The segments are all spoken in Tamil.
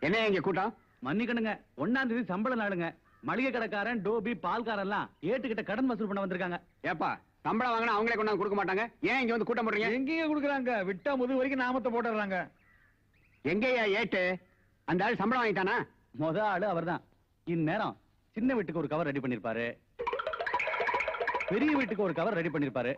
என்ன இங்க கூட்டம்? மன்னிக்கணுங்க, 1ஆம் தேதி சம்பள நாளுங்க. மளிகை கடைக்காரன், டோபி, பால்காரன் எல்லாம் ஏட்டுக்கிட்ட கடன் வசூல் பண்ண வந்திருக்காங்க. ஏப்பா சம்பளம் வாங்கினா அவங்களே கொண்டாந்து கொடுக்க மாட்டாங்க, ஏன் இங்க வந்து கூட்டம் போடுறீங்க? எங்கேயே கொடுக்குறாங்க, விட்டா முதுகு வரைக்கும் நாமத்தை போட்டுறாங்க. எங்கேயா ஏட்டு? அந்த ஆள் சம்பளம் வாங்கிட்டானா? முத ஆளு அவர்தான். இந்நேரம் சின்ன வீட்டுக்கு ஒரு கவர் ரெடி பண்ணிருப்பாரு, பெரிய வீட்டுக்கு ஒரு கவர் ரெடி பண்ணிருப்பாரு.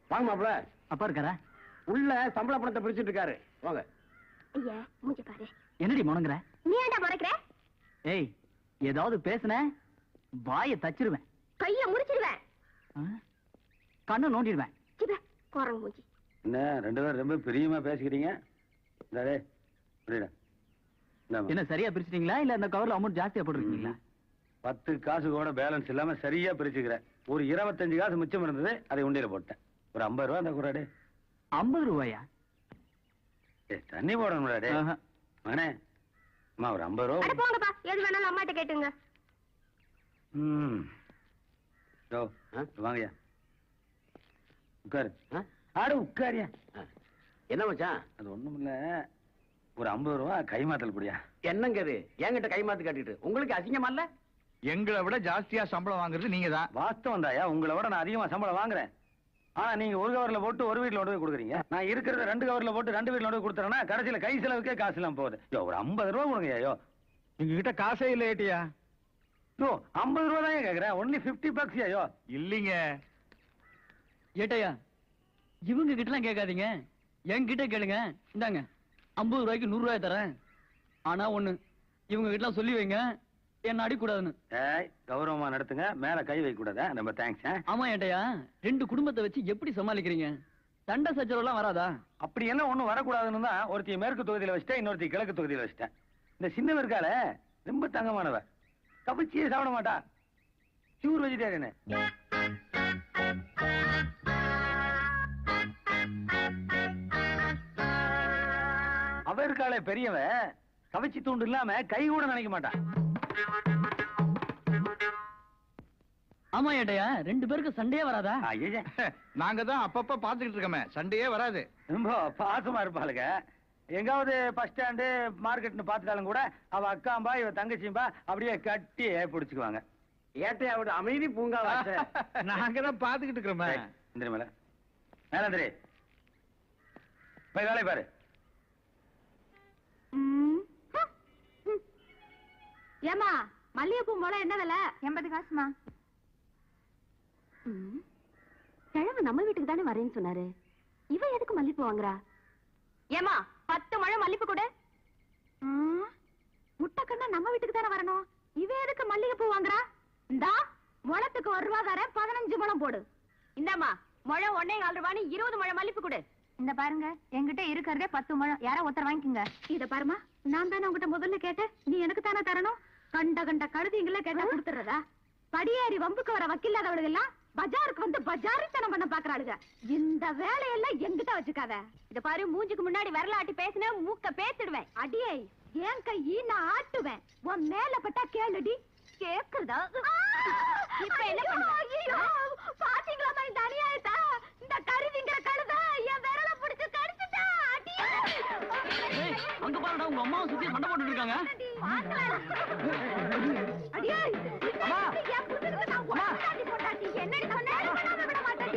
வாங்க மாப்ள. அப்பா இருக்காரா? உள்ள சம்பள பணத்தை பிரிச்சுட்டு இருக்காரு. வாங்க. ஐயா மூஞ்ச பாரு. என்னடி முணங்குற? நீ ஏன்டா முறைக்கிற? ஏய், ஏதாவது பேசுன வாயை தச்சிருவேன், கைய முறிச்சிடுவேன், கண்ணு நோண்டிடுவேன். சிப்ப குரங்கு மூஞ்சி. என்ன ரெண்டு பேரும் ரொம்ப பிரியமா பேசிக்கிறீங்க? என்ன சரியா பிரிச்சிட்டீங்களா இல்ல அந்த கவர்ல அமௌண்ட் ஜாஸ்தியா போட்டுருக்கீங்களா? 10 காசு கூட பேலன்ஸ் இல்லாம சரியா பிரிச்சுக்கிறேன். ஒரு 25 காசு மிச்சம் இருந்தது, அதை உண்டியில போட்டேன். ஒரு 50 ரூபா அந்த கூடாடு. 50 ரூபாயா? தண்ணி போடணும்டாடே மகனே. அம்மா ஒரு 50 ரூபா. அட போங்கப்பா, எது வேணாலும் அம்மாட்ட கேட்டுங்க. வாங்கயா உட்காரு. ஆடு உட்காரியா. என்ன மச்சான்? அது ஒண்ணும் இல்ல, ஒரு 50 ரூபா கைமாத்தல் புடியா. என்னங்க இது? என்கிட்ட கைமாத்து காட்டிட்டு உங்களுக்கு அசிங்கமா இல்ல? எங்களை விட ஜாஸ்தியா சம்பளம் வாங்குறது நீங்க தான். வாஸ்தவம் தாயா, உங்களை விட நான் அதிகமா சம்பளம் வாங்குறேன். ஆனா நீங்க ஒரு கவர்ல போட்டு ஒரு வீட்டுல கொண்டு போய் கொடுக்குறீங்க. நான் இருக்கிறத 2 கவர்ல போட்டு 2 வீட்டுல கொண்டு போய் கொடுத்துறேன்னா கடைசியில கை செலவுக்கே காசு எல்லாம் போகுது. ஒரு 50 ரூபா கொடுங்க. ஐயோ எங்க கிட்ட காசே இல்ல ஏட்டியா. 50 ரூபா தான் கேக்குறேன். Only 50 bucks. ஐயோ இல்லீங்க ஏட்டையா, இவங்க கிட்ட எல்லாம் கேட்காதீங்க, என்கிட்ட கேளுங்க. இந்தாங்க 50 ரூபாய்க்கு 100 ரூபாய் தரேன். ஆனா ஒண்ணு, இவங்க கிட்ட எல்லாம் சொல்லி வைங்க என்ன அடிக்கூடாதுன்னு. கௌரவமா நடத்துங்க, மேல கை வைக்க கூடாது. நம்ம தேங்க்ஸ். ஆமா ஏட்டையா, 2 குடும்பத்தை வச்சு எப்படி சமாளிக்கிறீங்க? சண்டை சச்சரவு எல்லாம் வராதா? அப்படி எல்லாம் ஒண்ணும் வரக்கூடாதுன்னு தான் ஒருத்தி மேற்கு தொகுதியில வச்சுட்டேன், இன்னொருத்தி கிழக்கு தொகுதியில வச்சுட்டேன். இந்த சின்ன இருக்கால ரொம்ப தங்கமானவ, கபிச்சியே சாப்பிட மாட்டா, பியூர் வெஜிடேரியன். அவ இருக்காளே பெரியவ, கவிச்சி தூண்டு இல்லாம கை கூட நினைக்க மாட்டான். ஆமா ஏட்டையா, 2 பேருக்கு சண்டையே வராதா? நாங்க தான் அப்பப்ப பாத்துக்கிட்டு இருக்கோமே, சண்டையே வராது. ரொம்ப பாசமா இருப்பாளுங்க. எங்காவது பஸ் ஸ்டாண்டு மார்க்கெட்னு பாத்துட்டாலும் கூட அவ அக்காம்பா இவ தங்கச்சிம்பா அப்படியே கட்டி பிடிச்சுக்குவாங்க. ஏட்டையாவோட அமைதி பூங்கா. நாங்க தான் பாத்துக்கிட்டு இருக்கிறோமே. இந்திரி மேல மேலந்திரி போய் வேலை பாரு. ஏமா மல்லிகைப்பூ மூலம் என்ன விலை? 80 காசுமா. கிழமை நம்ம வீட்டுக்கு தானே வரேன்னு சொன்னாரு, இவ எதுக்கு மல்லிப்பூ வாங்குறா? ஏமா 10 முழம் மல்லிப்பூ கொடு. முட்டை கண்ணா நம்ம வீட்டுக்கு தானே வரணும், இவ எதுக்கு மல்லிகைப்பூ வாங்குறா? இந்தா முழத்துக்கு 1 ரூபா தரேன், 15 முழம் போடு. இந்தாமா முழம் 1.25 ரூபான்னு 20 முழம் மல்லிப்பூ கொடு. இந்த பாருங்க, என்கிட்ட இருக்கிறதே 10 முழம், யாரா ஒருத்தர் வாங்கிக்கோங்க. இத பாருமா, நான் தானே உங்ககிட்ட முதல்ல கேட்டேன், நீ எனக்கு தானே தரணும். கண்ட கண்ட கழுதிங்கள கேட்டா கொடுத்துறதா? படியேறி வம்புக்கு வர வக்கில்லாதவளுங்க எல்லாம் பஜாருக்கு வந்து பஜாரித்தனம் பண்ண பாக்குறாளுங்க. இந்த வேலையெல்லாம் எங்கிட்ட வச்சுக்காத. இத பாரு, மூஞ்சுக்கு முன்னாடி வரலாட்டி பேசின மூக்க பேசிடுவேன். அடியே ஏன் கையி நான் ஆட்டுவேன். உன் மேல பட்டா கேளுடி. கேக்குறதா? இப்ப என்ன பண்ணுவ? பாத்தீங்களா இந்த அநியாயத்தா? இந்த கருதிங்கிற கழுத என் விரல பிடிச்சு கடிச்சுட்டா. அடியே அங்க பாருடா, உங்க அம்மாவை சுத்தி சண்டை போட்டுட்டு இருக்காங்க. அடியே அம்மா, என் புதுசுக்கு நான் ஓட்டாட்டி போட்டாட்டி என்னடி சொன்னே? விட மாட்டேன்.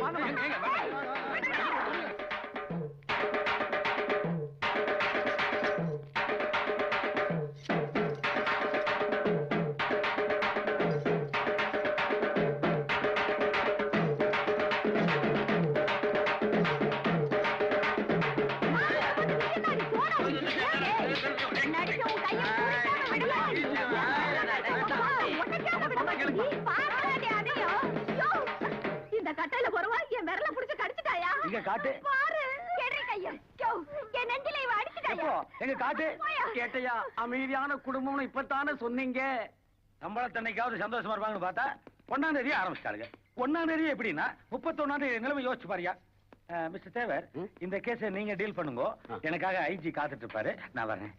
நடிச்ச உன் கையை எங்க காட்டு பாரு கேட்ரி கையா யோ என் நெஞ்சில இவ அடிச்சிட்டாயா எப்போ எங்க காட்டு ஏட்டையா அமைதியான குடும்பம்னு இப்பதானே சொன்னீங்க. சம்பளத்தன்னைக்காவது சந்தோஷமா இருப்பாங்கன்னு பார்த்தா 1ஆம் தேதியே ஆரம்பிச்சிட்டாளுங்க. 1ஆம் தேதி எப்படின்னா 31ஆம் தேதி நிலைமை யோசிச்சு பாரியா. மிஸ்டர் தேவர், இந்த கேஸை நீங்க டீல் பண்ணுங்க. எனக்காக ஐஜி காத்துட்டு இருப்பாரு, நான் வரேன்.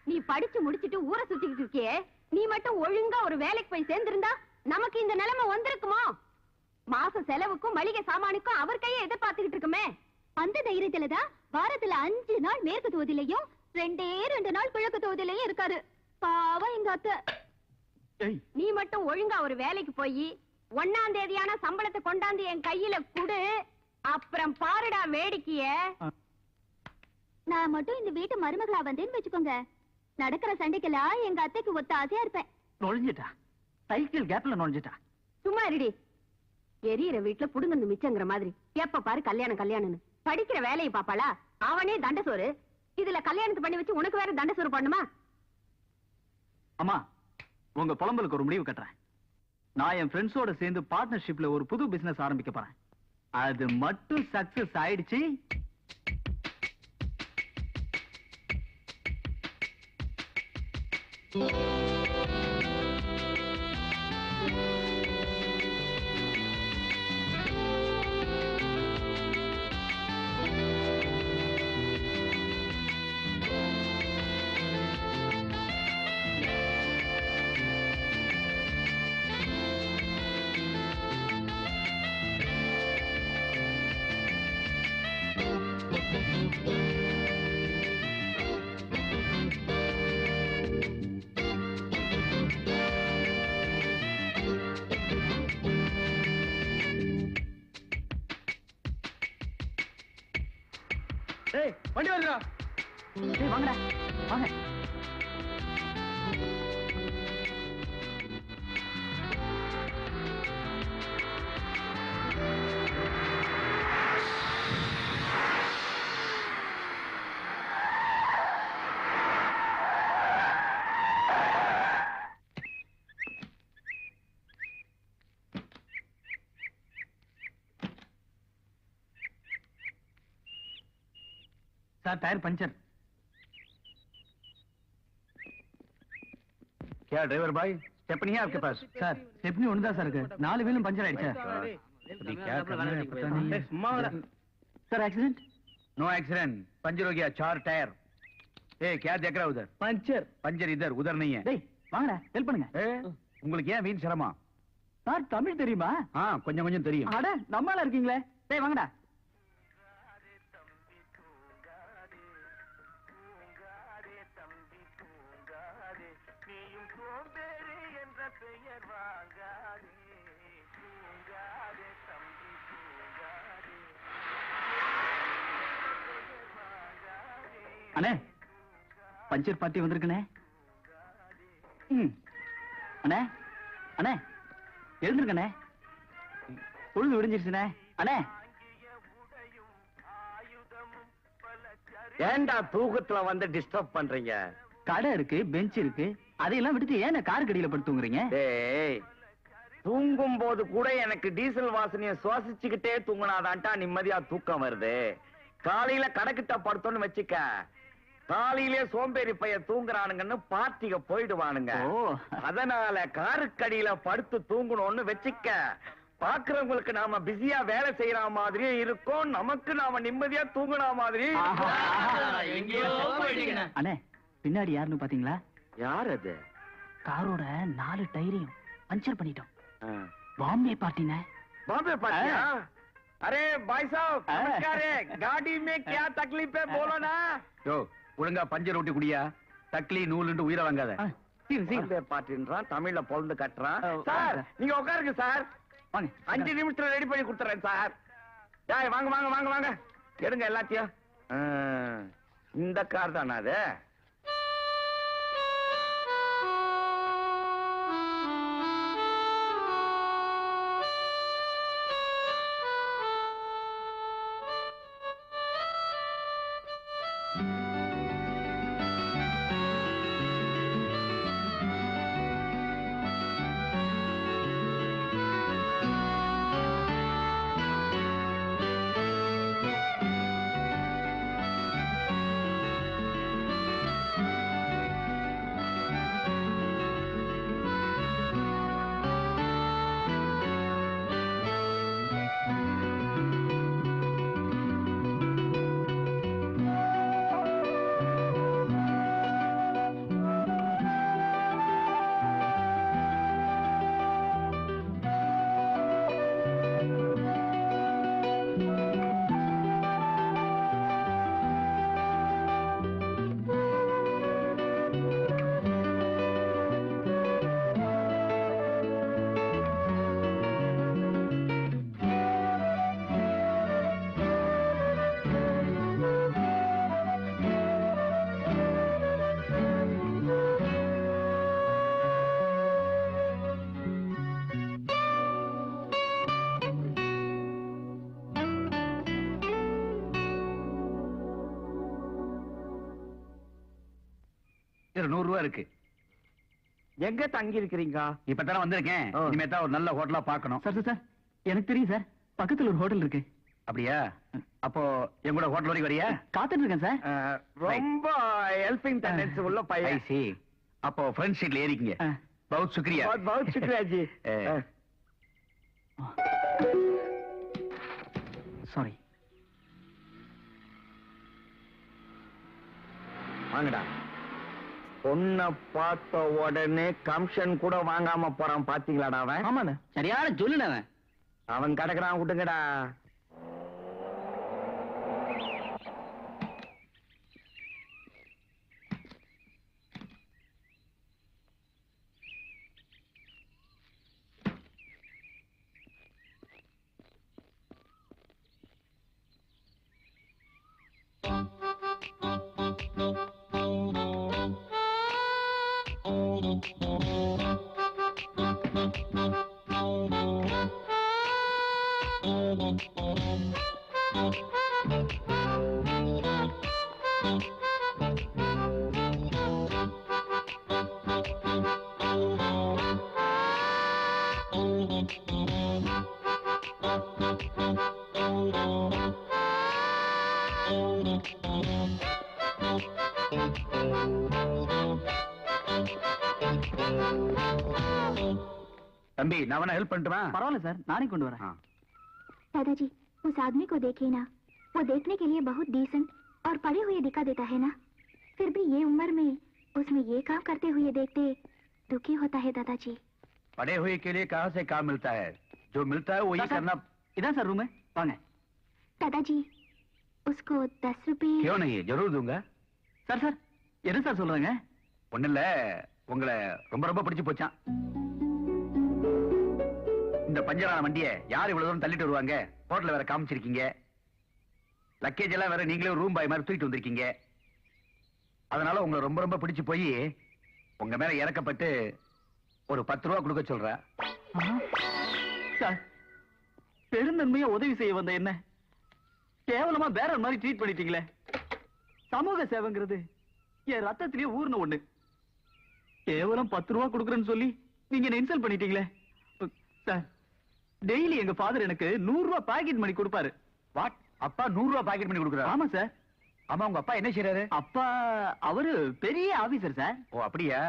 நீ படிச்சு முடிச்சிட்டு ஊரை சுத்திக்கிட்டு இருக்கியே, நீ மட்டும் ஒழுங்கா ஒரு வேலைக்கு போய் சேர்ந்திருந்தா நமக்கு இந்த நிலைமை வந்திருக்குமா? மாச செலவுக்கும் மளிகை சாமானுக்கும் அவர் கையை எதிர்பார்த்துக்கிட்டு இருக்குமே. அந்த தைரியத்துலதான் வாரத்துல 5 நாள் மேற்கு தொகுதியிலையும் 2 நாள் கிழக்கு தொகுதியிலையும் இருக்காரு. பாவம் எங்க அத்தை. நீ மட்டும் ஒழுங்கா ஒரு வேலைக்கு போய் 1ஆம் தேதியான சம்பளத்தை கொண்டாந்து என் கையில குடு. அப்புறம் பாருடா வேடிக்கைய. நான் மட்டும் இந்த வீட்டு மருமகளா வந்தேன்னு வச்சுக்கோங்க, நடக்கிற சண்டைக்கெல்லாம் எங்க அத்தைக்கு ஒத்த ஆசையா இருப்பேன். நுழைஞ்சிட்டா, சைக்கிள் கேப்ல நுழைஞ்சிட்டா. சும்மா இருடி. எரியற வீட்டுல புடுங்கு மிச்சங்கிற மாதிரி எப்ப பாரு கல்யாணம் கல்யாணம்னு. படிக்கிற வேலையை பாப்பாளா? அவனே தண்டசோறு, இதுல கல்யாணத்தை பண்ணி வச்சு உனக்கு வேற தண்டசோறு பண்ணுமா? அம்மா, உங்க புலம்பலுக்கு ஒரு முடிவு கட்டுறேன். நான் என் ஃப்ரெண்ட்ஸோட சேர்ந்து பார்ட்னர்ஷிப்ல ஒரு புது பிசினஸ் ஆரம்பிக்க போறேன். அது மட்டும் சக்சஸ் ஆயிடுச்சு, வண்டி வருதா? வாங்கடா வாங்க. Sir, tyre puncture. क्या ड्राइवर भाई, स्टेपनी है आपके पास? சார், ஸ்டெப்னி ஒண்ணுதான் சார் இருக்கு, 4 வீலும் பஞ்சர் ஆயிடுச்சு. अभी क्या करना है पता नहीं है। Sir, accident? No accident, puncture हो गया, 4 टायर। ए क्या देख रहा है उधर? பஞ்சர். पंचर इधर, उधर नहीं है। டேய் வாங்கடா, ஹெல்ப் பண்ணுங்க. உங்களுக்கு ஏன் வீண் சிரமம்? சார், தமிழ் தெரியுமா? கொஞ்சம் கொஞ்சம் தெரியும். அட, நம்மளா இருக்கீங்களே. டேய் வாங்கடா. அண்ணே, பஞ்சர் பார்ட்டி வந்திருக்கனே. அண்ணே அண்ணே எழுந்திருக்கண்ணே, பொழுது விடிஞ்சிருச்சுண்ணே. அண்ணே, ஏண்டா தூக்கத்துல வந்து டிஸ்டர்ப் பண்றீங்க? கடை இருக்கு, பெஞ்ச் இருக்கு, அதையெல்லாம் விட்டுட்டு ஏன் கார் கடியில படுத்து தூங்குறீங்க? டேய், தூங்கும் போது கூட எனக்கு டீசல் வாசனைய சுவாசிச்சுக்கிட்டே தூங்கினாதான்டா நிம்மதியா தூக்கம் வருது. காலையில கடைக்கிட்ட படுத்தோன்னு வச்சுக்க, காலையிலே சோம்பேறி பைய தூங்குறானுங்கன்னு பார்ட்டிக போயிடுவானுங்க. அதனால காருக்கடியில படுத்து தூங்கணும்னு வச்சுக்க, பாக்குறவங்களுக்கு நாம பிஸியா வேலை செய்யற மாதிரியே இருக்கும், நமக்கு நாம நிம்மதியா தூங்குற மாதிரி. அண்ணே, பின்னாடி யாருன்னு பாத்தீங்களா? யார் அது? காரோட 4 டயரையும் பஞ்சர் பண்ணிட்டோம். பாம்பே பார்ட்டினே. பாம்பே பார்ட்டியா? அரே பாய் சாப், நமஸ்கார். गाड़ी में क्या तकलीफ है बोलो ना. யோ, ஒழுங்கா பஞ்சர் ஓட்டி குடியா, தக்லி நூலுன்னு உயிரை வாங்காத. பாம்பே பார்ட்டின்றான், தமிழ்ல பொழுது கட்டுறான். சார், நீங்க உட்காருங்க சார், 5 நிமிஷத்துல ரெடி பண்ணி கொடுத்துறேன் சார். டேய் வாங்க வாங்க வாங்க வாங்க, எடுங்க எல்லாத்தையும். இந்த கார் தானா அது? வவுச்சர் 100 ரூபா இருக்கு. எங்க தங்கி இருக்கிறீங்க? இப்பதானே வந்திருக்கேன். இனிமே தான் ஒரு நல்ல ஹோட்டலா பார்க்கணும். சார் சார் சார் எனக்கு தெரியும் சார், பக்கத்துல ஒரு ஹோட்டல் இருக்கு. அப்படியா? அப்போ எங்களோட ஹோட்டல் வரைக்கும் வரியா? காத்துட்டு இருக்கேன் சார். ரொம்ப ஹெல்பிங் டெண்டன்சி உள்ள I பையன். see. அப்போ ஃப்ரண்ட் சீட்ல ஏறிக்கங்க. बहुत शुक्रिया. बहुत शुक्रिया जी. சாரி. வாங்கடா. பொண்ண பார்த்த உடனே கமிஷன் கூட வாங்காம போறான் பாத்தீங்களாடா அவன்? ஆமாண்ணே, சரியான சொல்லுண்ணே அவன். அவன் கிடக்குறான், விட்டுங்கடா. தம்பி, நான் வேணா ஹெல்ப் பண்ணட்டுமா? பரவாயில்ல சார், நானே கொண்டு வரேன். दादाजी, उस आदमी को देखिए ना, वो देखने के लिए बहुत डिसेंट और पढ़े हुए दिखा देता है ना, फिर भी ये उम्र में उसमें ये काम करते हुए देखते दुखी होता है दादाजी. पढ़े हुए के लिए कहाँ से काम मिलता है? जो मिलता है वही करना. இதான் சார் ரூம், வாங்க. दादाजी, उसको 10 रुपए. क्यों नहीं, जरूर दूंगा. சார் சார், என்ன சார் சொல்றாங்க? ஒண்ணு இல்ல, உங்களை ரொம்ப ரொம்ப பிடிச்சு போச்சான். இந்த பஞ்சரான வண்டியை யார் இவ்வளவு தூரம் தள்ளிட்டு வருவாங்க? ஹோட்டல்ல வேற காமிச்சிருக்கீங்க. லக்கேஜ் எல்லாம் வேற நீங்களே ரூம் பாய் மாதிரி தூக்கிட்டு வந்திருக்கீங்க. அதனால உங்களை ரொம்ப ரொம்ப பிடிச்சு போய் உங்க மேல இறக்கப்பட்டு ஒரு 10 ரூபா கொடுக்க சொல்ற. சார், பெருந்தன்மையா உதவி செய்ய வந்த என்ன கேவலமா வேற ஒரு மாதிரி ட்ரீட் பண்ணிட்டீங்களே. சமூக சேவைங்கிறது என் ரத்தத்திலேயே ஊர்ன ஒண்ணு. கேவலம் 10 ரூபா கொடுக்குறேன்னு சொல்லி நீங்க என்ன இன்சல்ட் பண்ணிட்டீங்களே. சார், டெய்லி எங்க ஃபாதர் எனக்கு 100 ரூபா பாக்கெட் மணி கொடுப்பாரு. வாட்? அப்பா 100 ரூபா பாக்கெட் பண்ணி கொடுக்குறாரு? ஆமா சார். ஆமா, உங்க அப்பா என்ன செய்யறாரு? அப்பா அவரு பெரிய ஆபீசர் சார். ஓ, அப்படியா?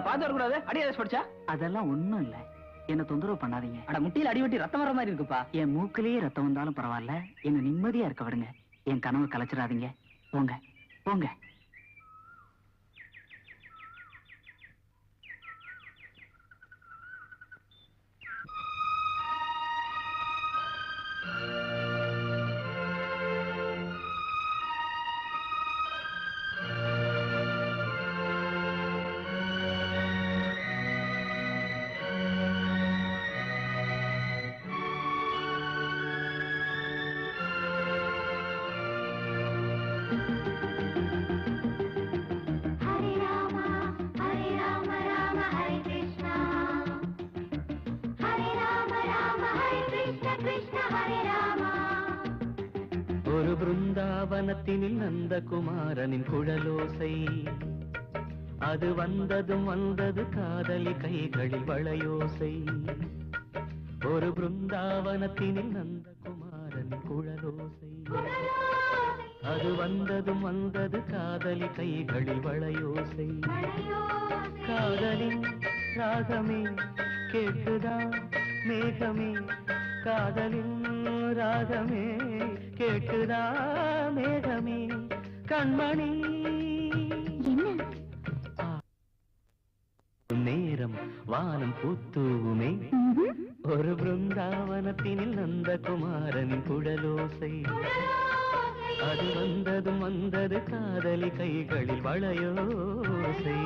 பாத்து வரக்கூடாது, அடி ஏதாச்சும் படிச்சா? அதெல்லாம் ஒண்ணும் இல்ல, என்ன தொந்தரவு பண்ணாதீங்க. அட, முட்டியில அடி வெட்டி ரத்தம் வர மாதிரி இருக்குப்பா. என் மூக்கிலேயே ரத்தம் வந்தாலும் பரவாயில்ல, என்ன நிம்மதியா இருக்க விடுங்க. என் கனவு கலைச்சிடாதீங்க. போங்க போங்க. ஒரு பிருந்தாவனத்தினில் நந்தகுமாரனின் குழலோசை, அது வந்ததும் வந்தது காதலி கைகளில் வளையோசை. ஒரு பிருந்தாவனத்தினில் நந்தகுமாரனின் குழலோசை, அது வந்ததும் வந்தது காதலி கைகளில் வளையோசை. காதலி ராகமே கேட்குதா மேகமே காதலின் ராகமே கேட்குதா மேகமே கண்மணி நேரம் வானம் பூத்தூமே ஒரு பிருந்தாவனத்தினில் நந்தகுமாரனின் குழலோசை அது வந்ததும் வந்தது காதலி கைகளில் வளையோசை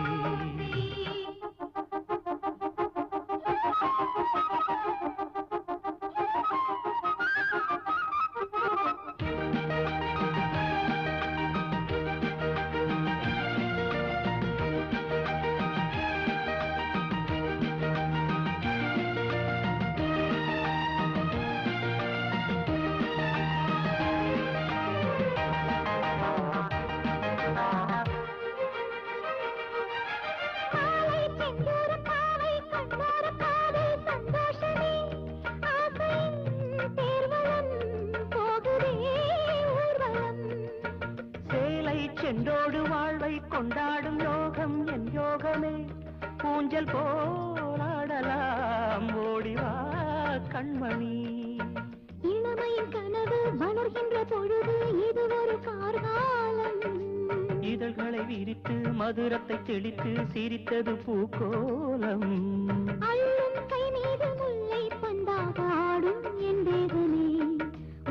சென்றோடு வாழ்வை கொண்டாடும் யோகம் என் யோகமே ஊஞ்சல் போராடலாம் ஓடிவா கண்மணி இளமையின் கனவு வளர்கின்ற பொழுது இது ஒரு கார்காலம் இதழ்களை விரித்து மதுரத்தை தெளித்து சிரித்தது பூக்கோலம் அள்ளும் கை மீது முல்லை பந்தாக ஆடும் என் தேவனே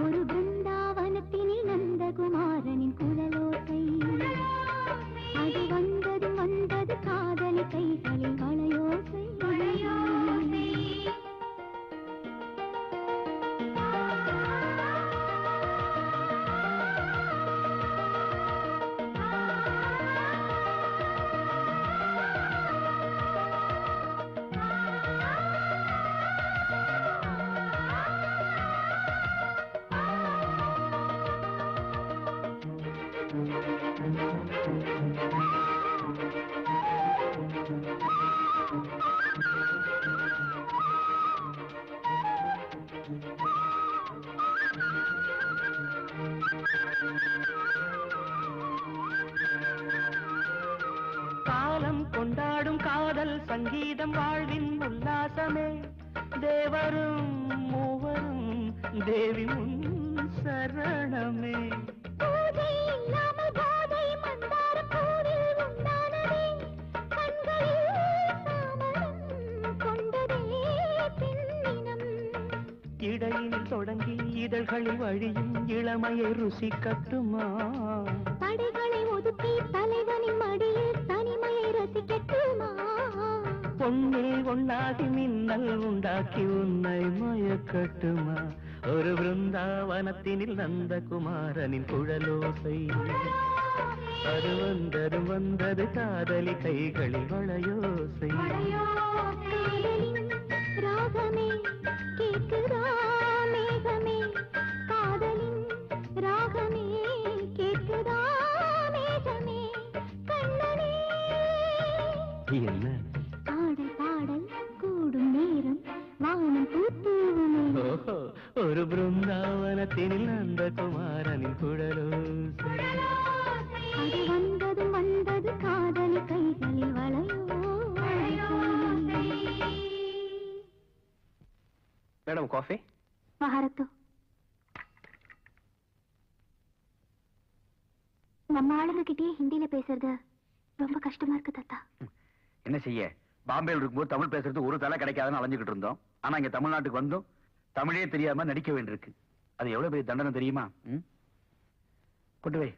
ஒரு பிருந்தாவனத்தினில் நந்தகுமாரனின் குழலோசை அது வந்தது வந்தது காதலி கைகளில் வளையோசை காலம் கொண்டாடும் காதல் சங்கீதம் வாழ்வின் உல்லாசமே தேவரும் மூவரும் தேவி முன் சரணமே பூஜை இல்லாமல் போதை மந்தார பூவில் உண்டானதே கண்களில் சாமரம் கொண்டதே பெண்ணினம் இடையில் தொடங்கி இதழ்களில் வழியும் இளமையை ருசி கட்டுமா தடைகளை ஒதுக்கி தலைவனின் மடியில் தனிமையை ரசிக்கட்டுமா பொன்னில் ஒன்னாகி மின்னல் உண்டாக்கி உன்னை மயக்கட்டுமா ஒரு பிருந்தாவனத்தினில் நந்தகுமாரனின் குழலோசை அது வந்தது வந்தது காதலி கைகளில் வளையோசை காதலின் ராகமே கேட்குதா மேகமே காதலின் ராகமே கேட்குதா மேகமே கண்ணனே என்ன ஆடல் பாடல் கூடும் நேரம் வானம் பூத்தூமே ஓஹோ ஒரு பிருந்தாவனத்தினில் நந்தகுமாரனின் குழலோசை அது வந்ததும் வந்தது காதலி கைகளில் வளையோசை மேடம் காஃபி மகாரத்து நம்ம ஆளுங்க கிட்டே ஹிந்தியில பேசுறது ரொம்ப கஷ்டமா இருக்கு தாத்தா என்ன செய்ய பாம்பேல இருக்கும்போது தமிழ் பேசுறது ஒரு தலை கிடைக்காதுன்னு அலைஞ்சுக்கிட்டு இருந்தோம் ஆனா இங்க தமிழ்நாட்டுக்கு வந்தும் தமிழே தெரியாம நடிக்க வேண்டியிருக்கு அது எவ்வளவு பெரிய தண்டனை தெரியுமா கொண்டு வை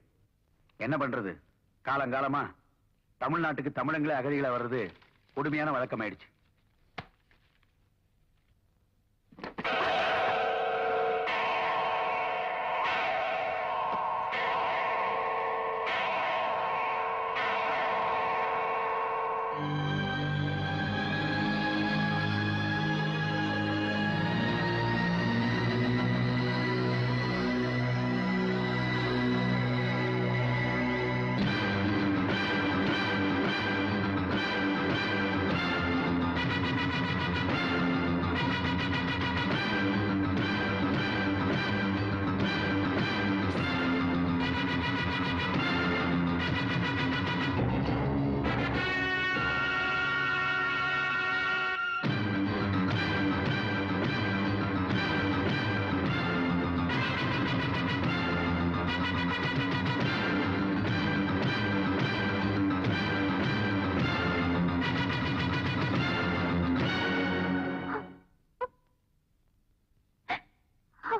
என்ன பண்றது காலங்காலமா தமிழ்நாட்டுக்கு தமிழங்களே அகதிகளா வர்றது கொடுமையான வழக்கமாயிடுச்சு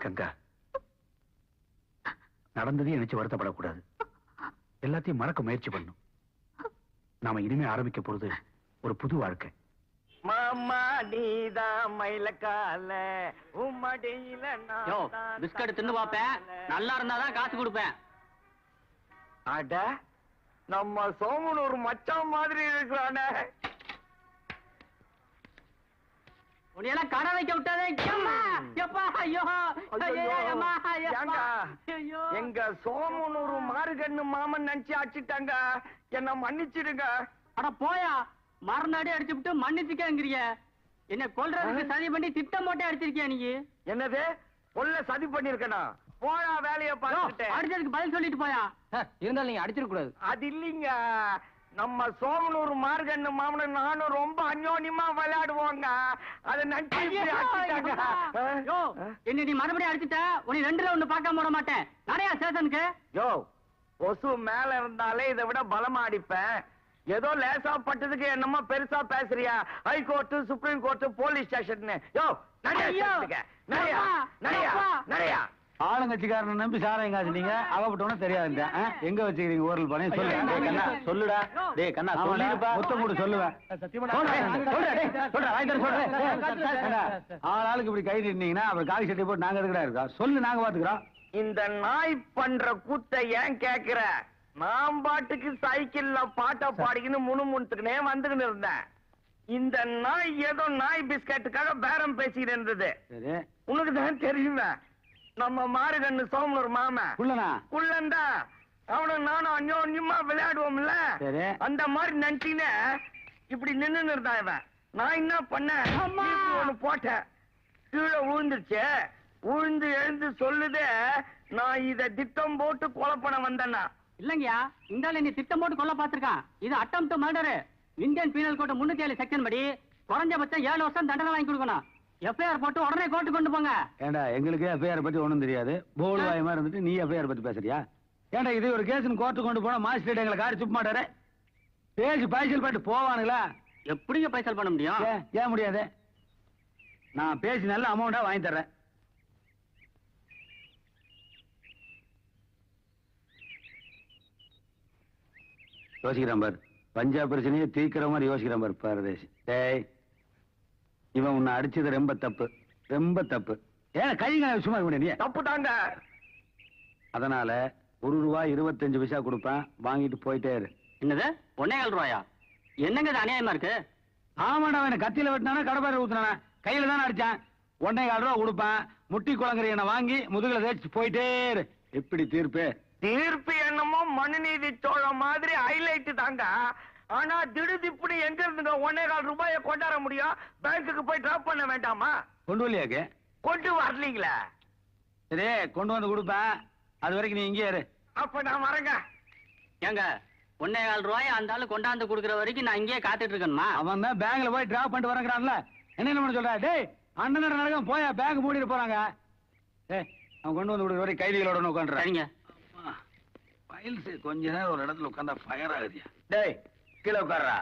கங்கா, நடந்ததையும் நினைச்சு வருத்தப்படக்கூடாது. எல்லாத்தையும் மறக்க முயற்சி பண்ணும். நாம இனிமே ஆரம்பிக்க போறது ஒரு புது வாழ்க்கை. மாமா நீதா மயிலக்கால உம்மடியில பிஸ்கட் தின்னு பாப்பேன், நல்லா இருந்தாதான் காசு கொடுப்பேன். அட, நம்ம சோமன் ஒரு மச்சான் மாதிரி இருக்கிறானே. உன்னையெல்லாம் கடை வைக்க விட்டாதே. எங்க சோமனூர் மாறுகண்ணு மாமன் நினைச்சு அடிச்சிட்டாங்க, என்ன மன்னிச்சிடுங்க. அட போயா, மறுநாடி அடிச்சுட்டு மன்னிச்சுக்கங்கிறிய. என்ன கொல்றதுக்கு சதி பண்ணி திட்டம் போட்டே அடிச்சிருக்கியா நீ? என்னது கொல்ல சதி பண்ணிருக்கனா? போயா வேலைய பார்த்துட்டு. அடிச்சதுக்கு பதில் சொல்லிட்டு போயா. இருந்தாலும் நீங்க அடிச்சிருக்க கூடாது. அது இல்லீங்க, நம்ம சோமனூர் மார்கண்ணு மாமனும் நானும் ரொம்ப அந்யோன்யமா விளையாடுவோங்க. அத நினைச்சு என்ன நீ மறுபடியும் அடிச்சுட்ட, உன்னை 2ல 1 பார்க்காம விட மாட்டேன். நிறைய ஸ்டேஷனுக்கு. யோ, கொசு மேல இருந்தாலே இதை விட பலமா அடிப்பேன். ஏதோ லேசா பட்டதுக்கு என்னமோ பெருசா பேசுறியா? High court, supreme court, police station. யோ நிறையா ஆளுங்கட்சிக்காரனை நம்பி சாராயம் காசுனீங்க, அகப்பட்டவனும் தெரியாது. எங்க வச்சுக்கிறீங்க ஊரல் பணம் சொல்லு. சொல்லுடா டேய் கண்ணா, சொல்லிருப்பா. முத்தம் கூட சொல்லுவேன். ஆளுக்கு இப்படி கை நின்னீங்கன்னா அப்புறம் காவி சட்டை போட்டு நாங்க எதுக்கடா இருக்கோம்? சொல்லு, நாங்க பாத்துக்கிறோம். இந்த நாய் பண்ற கூத்த ஏன் கேக்குற? நான் பாட்டுக்கு சைக்கிள்ல பாட்ட பாடிக்கின்னு முணுமுணுத்துக்குனே வந்துக்கின்னு இருந்தேன். இந்த நாய் ஏதோ நாய் பிஸ்கட்டுக்காக பேரம் பேசிக்கிட்டு இருந்தது. உனக்கு தான் தெரியுமே, நம்ம மாறுகண்ணு சோமனூர் மாமன் குள்ளந்தா, அவனும் நானும் அந்யோன்யமா விளையாடுவோம்ல, அந்த மாதிரி நினைச்சின்னு இப்படி நின்னு இருந்தான் இவன். நான் என்ன பண்ணேன், ஒண்ணு போட்டேன், கீழே விழுந்துருச்சு. விழுந்து எழுந்து சொல்லுதே, நான் இத திட்டம் போட்டு கொலை பண்ண வந்தேன்னா. இல்லங்கயா, இந்த நீ திட்டம் போட்டு கொல்ல பாத்திருக்கான். இது attempt to murder. Indian penal code 307 section படி குறைஞ்சபட்சம் 7 வருஷம் தண்டனை வாங்கி கொடுக்கணும். எஃப்ஐஆர் போட்டு உடனே கோர்ட்டு கொண்டு போங்க. ஏண்டா, எங்களுக்கு எஃப்ஐஆர் பத்தி ஒண்ணும் தெரியாது. போல் வாயமா இருந்துட்டு நீ எஃப்ஐஆர் பத்தி பேசுறியா? ஏண்டா, இது ஒரு கேஸ் கோர்ட்டு கொண்டு போனா மாஜிஸ்ட்ரேட் எங்களை காரி சுப்ப மாட்டாரு. பேசி பைசல் பண்ணிட்டு போவானுங்களா? எப்படிங்க பைசல் பண்ண முடியும்? ஏன் முடியாது? நான் பேசி நல்ல அமௌண்டா வாங்கி தர்றேன். யோசிக்கிறான் பாரு, பஞ்சாப் பிரச்சனையை தீர்க்கிற மாதிரி யோசிக்கிறான் பாரு பாரதேஷ். டேய், இவன் உன்னை அடிச்சது ரொம்ப தப்பு, ரொம்ப தப்பு. ஏன் கைங்க சும்மா இருக்க நீ? தப்பு தாங்க. அதனால ₹1.25 கொடுப்பேன், வாங்கிட்டு போயிட்டே இரு. என்னது 1.25 ரூபாயா? என்னங்க இது அநியாயமா இருக்கு? ஆமாடா, அவனை கத்தியில வெட்டினானா கடப்பாரை ஊத்துனானா? கையில தானே அடிச்சான். 1.25 ரூபா கொடுப்பேன், முட்டி குளங்கரையை வாங்கி முதுகுல தேய்ச்சி போயிட்டே இரு. எப்படி தீர்ப்பு? தீர்ப்பு என்னமோ மனுநீதி சோழ மாதிரி ஹைலைட் தாங்க. ஆனா திடுதிப்புனு எங்க இருந்துங்க 1.25 ரூபாயை கொண்டாட முடியும்? பேங்க்குக்கு போய் டிராப் பண்ண வேண்டாமா? கொண்டு வரலையாக்கு? கொண்டு வரலீங்களா? சரி, கொண்டு வந்து கொடுப்பேன். அது வரைக்கும் நீ இங்கே இரு. அப்ப நான் வரேங்க. ஏங்க 1.25 ரூபாய் அந்த ஆளு கொண்டாந்து கொடுக்குற வரைக்கும் நான் இங்கேயே காத்துட்டு இருக்கணுமா? அவன் தான் பேங்க்ல போய் டிராப் பண்ணிட்டு வரங்கிறான்ல, என்ன பண்ண சொல்ற? டேய், அண்ணன் நடக்கும் போயா, பேங்க் மூடிட்டு போறாங்க. ஏய், அவன் கொண்டு வந்து கொடுக்குற வரைக்கும் கைதிகளோட உட்காந்துறேன். சரிங்க. ஃபைல்ஸ் கொஞ்ச நேரம் ஒரு இடத்துல உட்காந்தா ஃபயர் ஆகுதியா? டேய், கீழே உட்கார்றா.